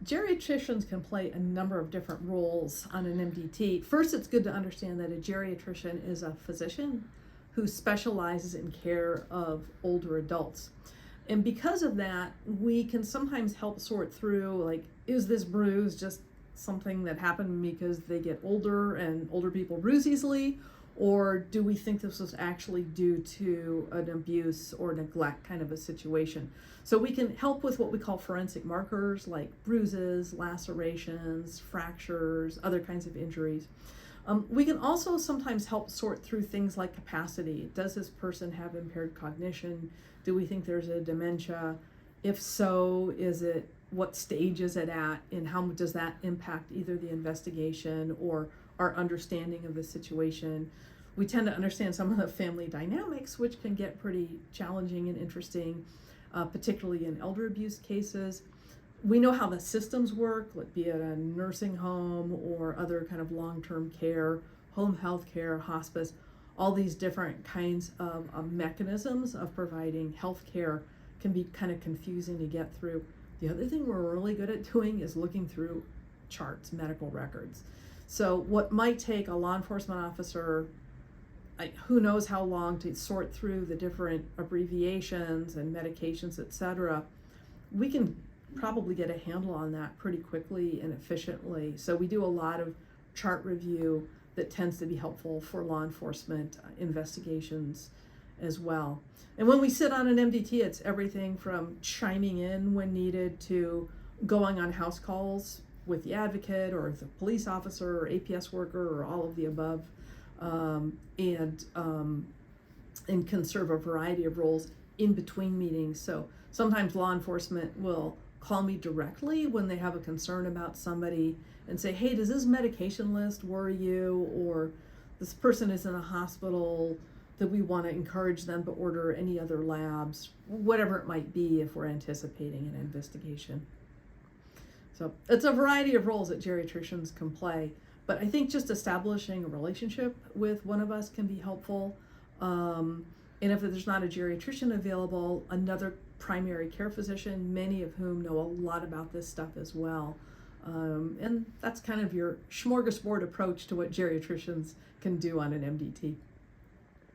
Geriatricians can play a number of different roles on an MDT. First, it's good to understand that a geriatrician is a physician who specializes in care of older adults. And because of that, we can sometimes help sort through, like, is this bruise just something that happened because they get older and older people bruise easily? Or do we think this was actually due to an abuse or neglect kind of a situation? So we can help with what we call forensic markers like bruises, lacerations, fractures, other kinds of injuries. We can also sometimes help sort through things like capacity. Does this person have impaired cognition? Do we think there's a dementia? If so, what stage is it at, and how does that impact either the investigation or our understanding of the situation? We tend to understand some of the family dynamics, which can get pretty challenging and interesting, particularly in elder abuse cases. We know how the systems work, be it a nursing home or other kind of long-term care, home health care, hospice. All these different kinds of mechanisms of providing health care can be kind of confusing to get through. The other thing we're really good at doing is looking through charts, medical records. So what might take a law enforcement officer, who knows how long, to sort through the different abbreviations and medications, etc., we can probably get a handle on that pretty quickly and efficiently. So we do a lot of chart review that tends to be helpful for law enforcement investigations as well. And when we sit on an MDT, it's everything from chiming in when needed to going on house calls with the advocate or the police officer or APS worker or all of the above, and can serve a variety of roles in between meetings. So sometimes law enforcement will call me directly when they have a concern about somebody and say, hey, does this medication list worry you? Or this person is in a hospital, that we want to encourage them to order any other labs, whatever it might be if we're anticipating an investigation. So it's a variety of roles that geriatricians can play, but I think just establishing a relationship with one of us can be helpful. And if there's not a geriatrician available, another primary care physician, many of whom know a lot about this stuff as well. And that's kind of your smorgasbord approach to what geriatricians can do on an MDT.